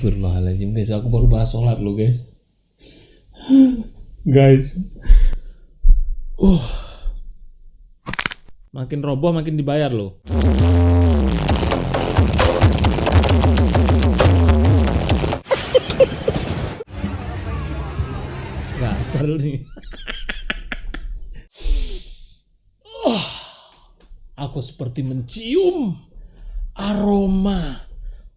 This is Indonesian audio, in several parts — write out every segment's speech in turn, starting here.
Astagfirullahaladzim guys, aku baru bahas sholat loh guys. Guys, makin roboh makin dibayar loh. Gatel nih. Aku seperti mencium aroma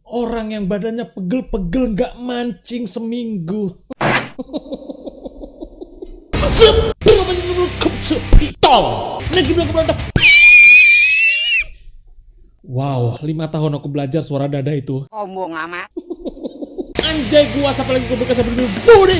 orang yang badannya pegel-pegel gak mancing seminggu. Wow, 5 tahun aku belajar suara dada itu. Ngomong amat. Anjay, gua sampai lagi gue sampai budi.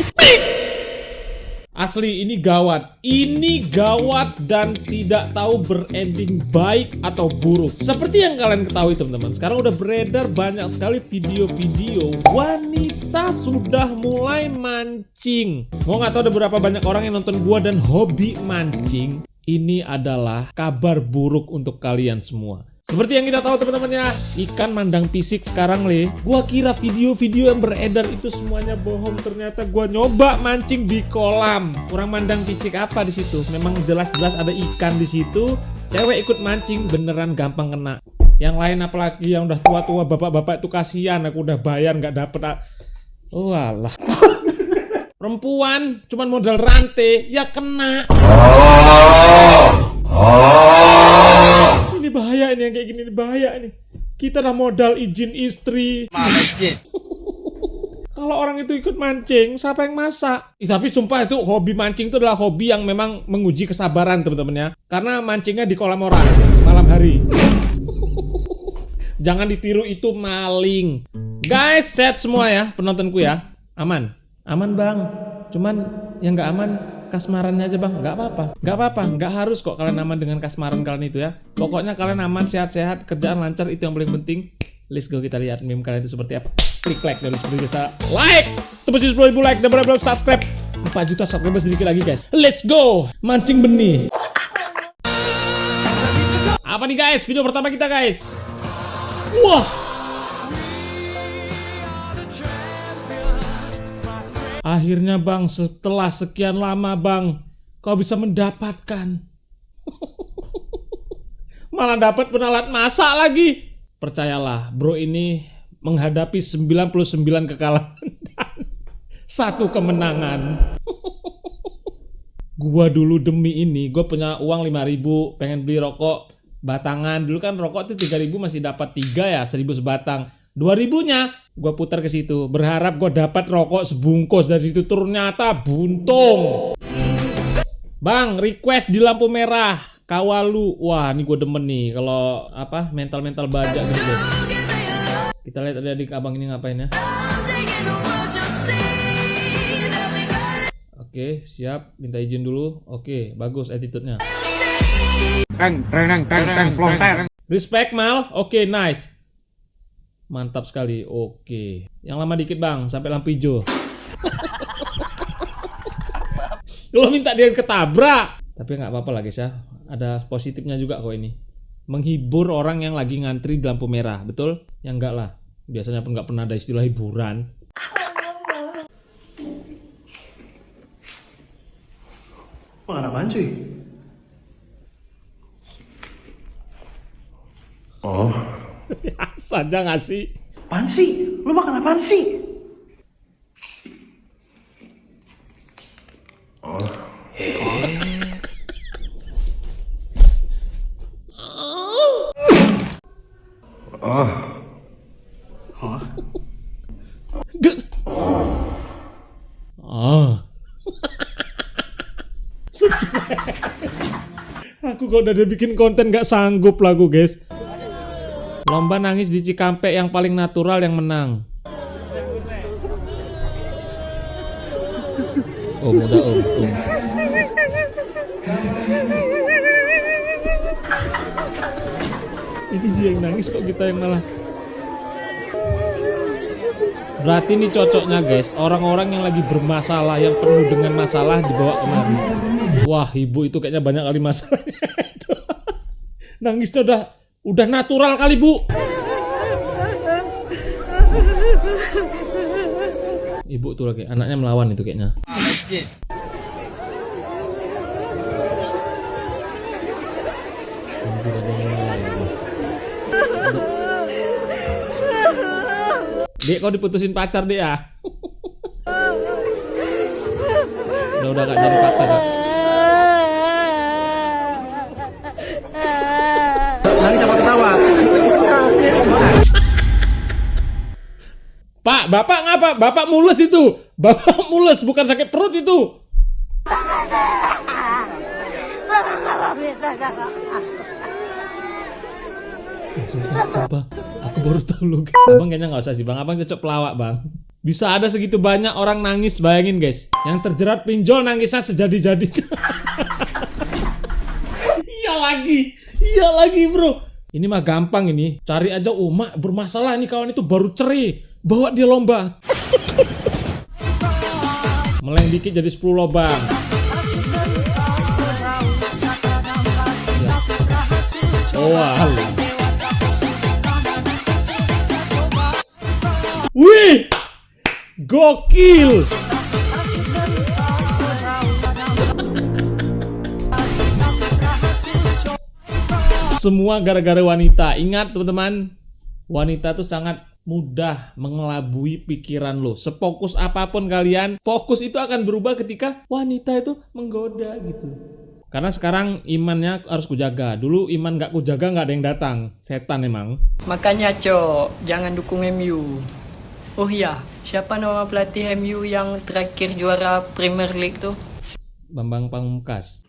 Asli ini gawat. Ini gawat dan tidak tahu berending baik atau buruk. Seperti yang kalian ketahui teman-teman, sekarang udah beredar banyak sekali video-video wanita sudah mulai mancing. Mau nggak tahu ada berapa banyak orang yang nonton gua dan hobi mancing. Ini adalah kabar buruk untuk kalian semua. Seperti yang kita tahu teman-teman ya, ikan mandang fisik sekarang gua kira video-video yang beredar itu semuanya bohong, ternyata gua nyoba mancing di kolam. Kurang mandang fisik apa di situ? Memang jelas-jelas ada ikan di situ. Cewek ikut mancing beneran gampang kena. Yang lain apalagi yang udah tua-tua, bapak-bapak itu kasihan, aku udah bayar nggak dapet. Oh alah. Perempuan cuman modal rantai ya kena. Ini bahaya ini, yang kayak gini bahaya nih. Kita udah modal izin istri. Kalau orang itu ikut mancing, siapa yang masak? Tapi sumpah itu hobi mancing itu adalah hobi yang memang menguji kesabaran teman-teman ya. Karena mancingnya di kolam orang malam hari. Jangan ditiru, itu maling. Guys, sehat semua ya penontonku ya. Aman. Aman bang. Cuman yang nggak aman kasmarannya aja bang. Nggak apa-apa. Nggak harus kok kalian aman dengan kasmaran kalian itu ya. Pokoknya kalian aman, sehat-sehat, kerjaan lancar, itu yang paling penting. Let's go, kita lihat meme kalian itu seperti apa. Klik like dan seperti biasa like. Tembus 10.000 like dan belum subscribe. 4 juta subscriber sedikit lagi guys. Let's go. Mancing benih. Apa nih guys? Video pertama kita guys. Wah. Akhirnya bang, setelah sekian lama bang, kau bisa mendapatkan. Malah dapat penalat masak lagi. Percayalah, bro ini menghadapi 99 kekalahan dan 1 kemenangan. Gua dulu demi ini, gue punya uang 5.000, pengen beli rokok batangan. Dulu kan rokok tuh 3.000 masih dapat 3 ya, 1.000 sebatang. 2.000-nya gue putar ke situ, berharap gue dapat rokok sebungkus. Dari situ ternyata buntung. Bang, request di lampu merah Kawalu. Wah, ini gue demen nih kalau apa mental baja gitu guys. Kita lihat ada adik abang ini ngapain ya. Oke, siap. Minta izin dulu. Oke, bagus attitude-nya. Respect mal. Oke, nice. Mantap sekali. Oke. Yang lama dikit bang, sampai lampu hijau. Lo minta dia ketabrak. Tapi nggak apa-apa lah guys ya. Ada positifnya juga kok ini. Menghibur orang yang lagi ngantri di lampu merah, betul? Ya enggak lah. Biasanya pun nggak pernah ada istilah hiburan. Makan apaan cuy? Oh. Saja nggak sih? Apaan sih? Lu makan apaan sih? Oh. Oh. Hah? Oh. Aku kok udah bikin konten gak sanggup lagu guys. Lomba nangis di Cikampek yang paling natural yang menang. Udah om. Ini dia yang nangis kok kita yang malah. Berarti ini cocoknya guys, orang-orang yang lagi bermasalah, yang penuh dengan masalah dibawa kemari. Wah, ibu itu kayaknya banyak kali masalahnya. Nangisnya udah natural kali bu. Ibu tuh lagi, anaknya melawan itu kayaknya. Anjir, ada yang melawan, guys. Dek, kau diputusin pacar deh ya? Udah gak jadi paksa kak. Nangis sama ketawa. Pak, bapak ngapa? Bapak mules itu. Bapak mules, bukan sakit perut itu. Sumpah, aku baru tahu loh. Abang kayaknya nggak usah sih bang, abang cocok pelawak bang. Bisa ada segitu banyak orang nangis, bayangin guys. Yang terjerat pinjol nangisnya sejadi-jadinya. Iya lagi bro. Ini mah gampang ini. Cari aja mak bermasalah nih kawan itu baru cerai. Bawa dia lomba. Meleng dikit jadi 10 lobang. Ya. Oh alah. Wih, gokil. Semua gara-gara wanita. Ingat teman-teman, wanita tuh sangat mudah mengelabui pikiran lo. Sefokus apapun kalian, fokus itu akan berubah ketika wanita itu menggoda gitu. Karena sekarang imannya harus kujaga. Dulu iman gak kujaga gak ada yang datang. Setan emang. Makanya Cok, jangan dukung MU. Oh iya, siapa nama pelatih MU yang terakhir juara Premier League tuh? Bambang Pamungkas.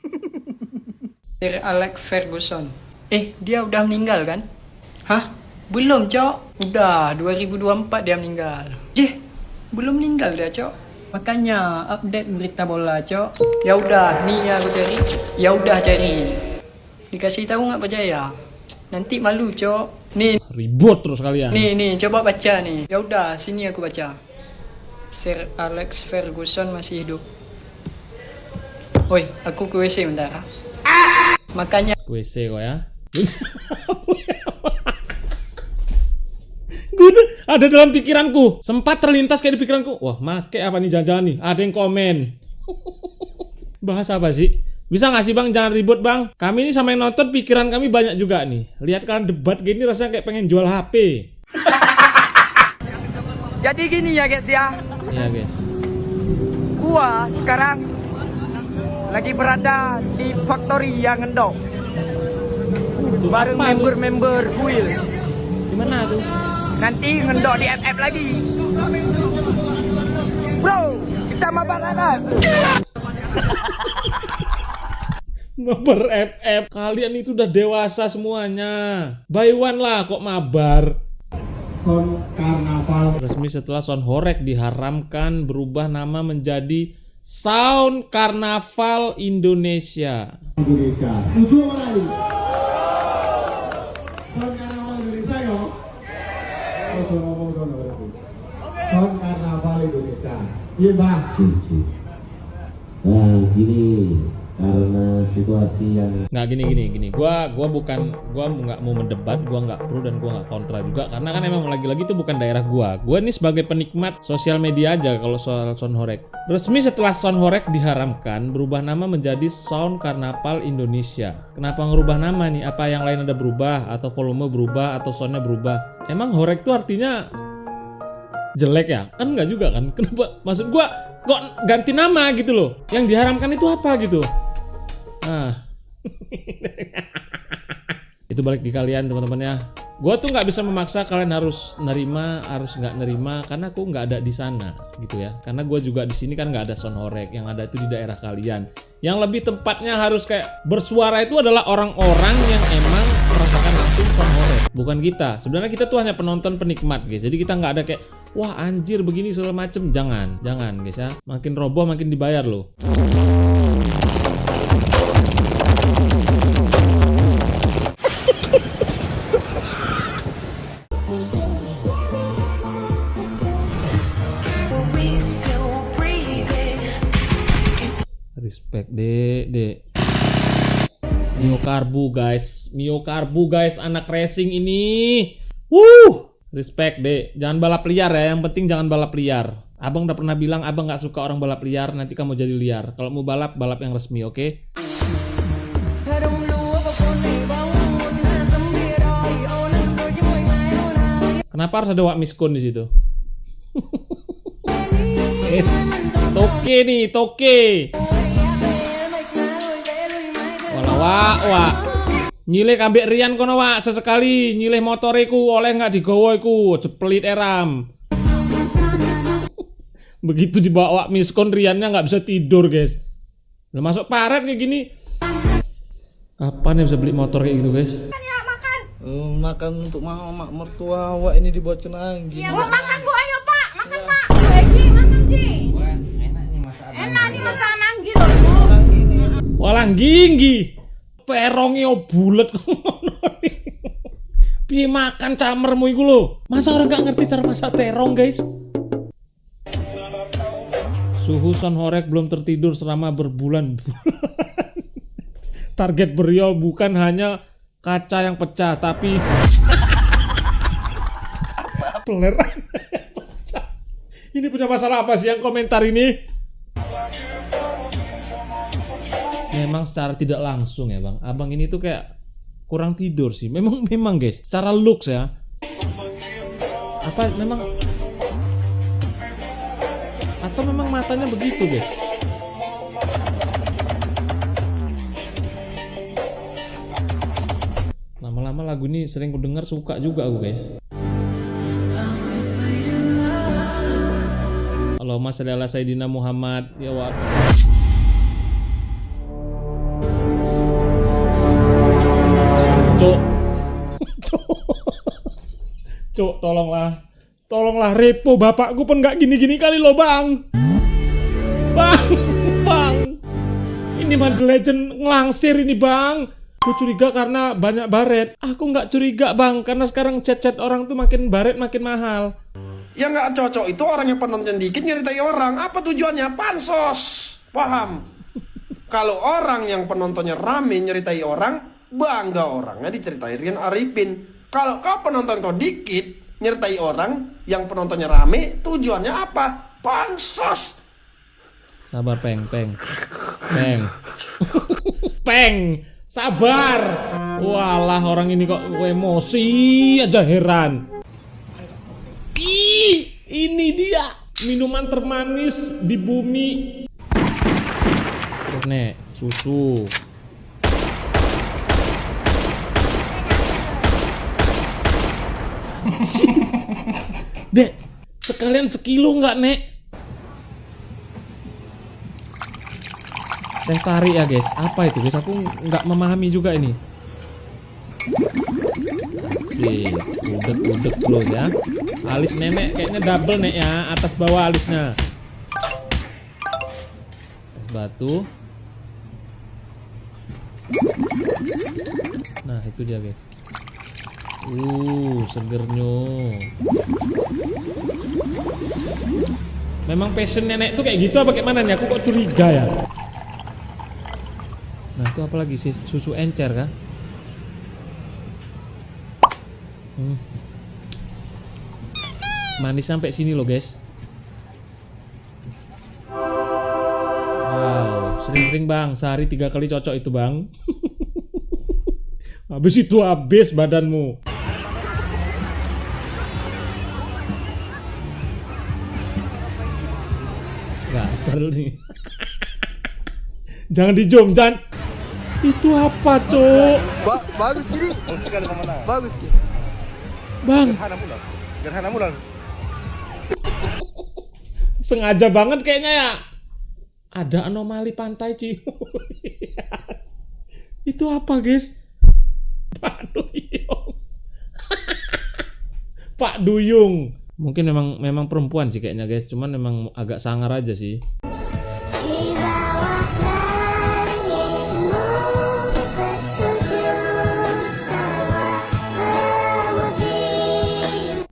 Sir Alex Ferguson. Dia udah meninggal kan? Hah? Belum Cok. Udah 2024 dia meninggal. Belum meninggal dia Cok. Makanya update berita bola Cok. Ya udah, nih aku cari. Ya udah cari. Dikasih tahu nggak percaya? Nanti malu Cok. Nih. Ribut terus kalian. Nih, coba baca nih. Ya udah, sini aku baca. Sir Alex Ferguson masih hidup. Woi, aku ke WC bentar. Makanya WC kok ya. Gue ada dalam pikiranku. Sempat terlintas kayak di pikiranku. Wah, make apa nih jangan-jangan nih? Ada yang komen. Bahas apa sih? Bisa gak sih bang, jangan ribut bang. Kami ini sama yang nonton pikiran kami banyak juga nih. Lihat kalian debat gini rasanya kayak pengen jual HP. Jadi gini ya guys ya. Iya guys. Gua sekarang lagi berada di factory yang ngendok. Bareng Apa tuh? member-member kuil. Gimana tuh? Nanti ngendok di FF lagi. Bro, kita mabar anak. Mabar FF. Kalian itu udah dewasa semuanya. Buy one lah kok mabar. Son Karnaval Resmi setelah Sound Horeg diharamkan berubah nama menjadi Sound Karnaval Indonesia. Indonesia. Tujuh orang ini. Son Karnaval Indonesia yo. Son Karnaval Indonesia. Iya bang. Nah gini, karena situasi yang Nggak gini. Gua nggak mau mendebat, gua nggak pro dan gua nggak kontra juga karena kan emang lagi-lagi itu bukan daerah gua. Gua ini sebagai penikmat sosial media aja kalau soal Sound Horeg. Resmi setelah Sound Horeg diharamkan berubah nama menjadi Sound Karnaval Indonesia. Kenapa ngerubah nama nih? Apa yang lain ada berubah atau volume berubah atau soundnya berubah? Emang Horeg tuh artinya jelek ya? Kan nggak juga kan? Kenapa? Maksud gua kok ganti nama gitu loh? Yang diharamkan itu apa gitu? Itu balik di kalian teman-teman ya. Gue tuh nggak bisa memaksa kalian harus nerima, harus nggak nerima karena aku nggak ada di sana gitu ya. Karena gue juga di sini kan nggak ada Sound Horeg, yang ada itu di daerah kalian. Yang lebih tepatnya harus kayak bersuara itu adalah orang-orang yang emang merasakan langsung Sound Horeg, bukan kita. Sebenarnya kita tuh hanya penonton penikmat guys. Jadi kita nggak ada kayak wah anjir begini segala macem. Jangan guys ya. Makin roboh makin dibayar loh. Respect dek. Mio Karbu guys, anak racing ini. Respect, Dek. Jangan balap liar ya. Yang penting jangan balap liar. Abang udah pernah bilang abang nggak suka orang balap liar. Nanti kamu jadi liar. Kalau mau balap, balap yang resmi, oke? Kenapa harus ada Wak Miskun di situ? Yes, toke nih, toke. Wah, wah. Nyilih ambek Rian kono wak sesekali nyilih motoriku oleh nggak digowo iku jepelit eram. Begitu dibawa Wak Miskun Riannya nggak bisa tidur guys. Lah masuk paret kayak gini. Kapan ya bisa beli motor kayak gitu guys? Makan untuk mak mertua awak ini dibuatkan Anggi. Iya, Bu, makan Bu, ayo Pak, makan Pak. Bu, Eji, makan Ji. Enak nih masakan Anggi loh, Bu. Walang ginggi. Terongnya bulet ngono. Piye makan camermu iku lho? Masa orang gak ngerti cara masak terong, guys? Suhu Son Horek belum tertidur selama berbulan-bulan. Target beliau bukan hanya kaca yang pecah, tapi peleran pecah. Ini punya masalah apa sih yang komentar ini? Memang secara tidak langsung ya bang, abang ini tuh kayak kurang tidur sih. Memang guys, secara looks ya. Apa memang? Atau memang matanya begitu guys? Lama-lama lagu ini sering ku dengar, suka juga aku guys. Allahumma shalli ala Sayyidina Muhammad ya wak. Cuk, tolonglah repo bapakku pun nggak gini-gini kali loh bang. Bang, ini Mobile Legend ngelangsir ini bang. Gue curiga karena banyak baret. Aku nggak curiga bang, karena sekarang chat-chat orang tuh makin baret makin mahal. Yang nggak cocok itu orang yang penonton dikit nyeritai orang. Apa tujuannya? Pansos, paham? Kalau orang yang penontonnya rame nyeritai orang, bangga orangnya diceritai Rian Arifin. Kalau kau penonton kau dikit nyertai orang yang penontonnya rame, tujuannya apa? Pansos. Sabar peng. Peng, sabar. Walah orang ini kok emosi aja, heran. Ih, ini dia minuman termanis di bumi. Terus nek susu. Dek, sekalian sekilo nggak nek? Teh tarik ya guys, apa itu guys? Aku nggak memahami juga ini. Sih, udek close ya. Alis nenek kayaknya double nek ya, atas bawah alisnya. Es batu. Nah itu dia guys. Segernya. Memang passion nenek tuh kayak gitu apa kayak mana nih? Aku kok curiga ya. Nah itu apalagi sih, susu encer kah? Manis sampai sini loh guys. Wow, sering-sering bang, sehari 3 kali cocok itu bang. Habis itu habis badanmu. Gatel nih. Jangan dijom, jangan. Itu apa, Cok? Bagus gini. Bagus gini. Bang. Gerhana bulan. Sengaja banget kayaknya ya. Ada anomali pantai, Ci. Itu apa, guys? Pak Duyung. Pak Duyung. Mungkin memang perempuan sih kayaknya, guys. Cuman memang agak sangar aja sih.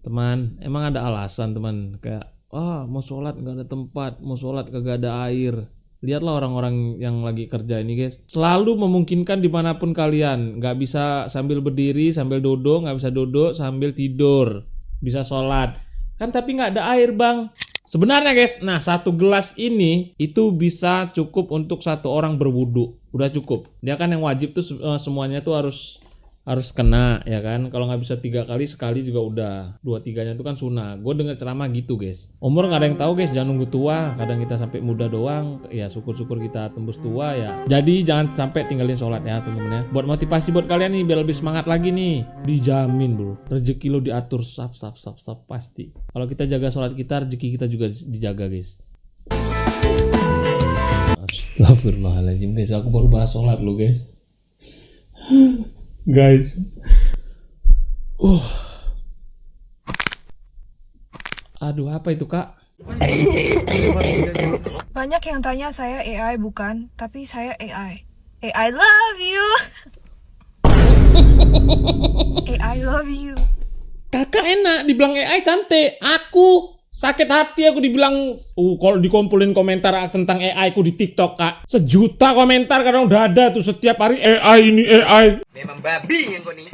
Teman, emang ada alasan teman, kayak mau sholat nggak ada tempat, mau sholat kagak ada air. Lihatlah orang-orang yang lagi kerja ini guys, selalu memungkinkan dimanapun kalian. Nggak bisa sambil berdiri sambil duduk, nggak bisa duduk sambil tidur. bisa sholat. Kan tapi nggak ada air bang. Sebenarnya guys, nah 1 gelas ini itu bisa cukup untuk 1 orang berwudu. Udah cukup. Dia kan yang wajib tuh semuanya tuh harus kena ya kan. Kalau nggak bisa 3 kali, sekali juga udah. 2-3-nya itu kan sunnah. Gue denger ceramah gitu guys. Umur nggak ada yang tahu guys, jangan nunggu tua. Kadang kita sampai muda doang. Ya syukur-syukur kita tembus tua ya. Jadi jangan sampai tinggalin sholat ya temen-temen ya. Buat motivasi buat kalian nih biar lebih semangat lagi nih. Dijamin bro. Rezeki lo diatur sap pasti. Kalau kita jaga sholat kita, rezeki kita juga dijaga guys. Astagfirullahaladzim guys, aku baru bahas sholat lo guys. Guys. Aduh, apa itu kak? Banyak yang tanya saya AI bukan, tapi saya AI. AI love you. AI love you. Kakak enak dibilang AI cantik. Aku sakit hati aku dibilang kalau dikumpulin komentar tentang AI ku di TikTok kak. 1 juta komentar karena udah ada tuh setiap hari AI ini AI. Memang babi yang kau nih.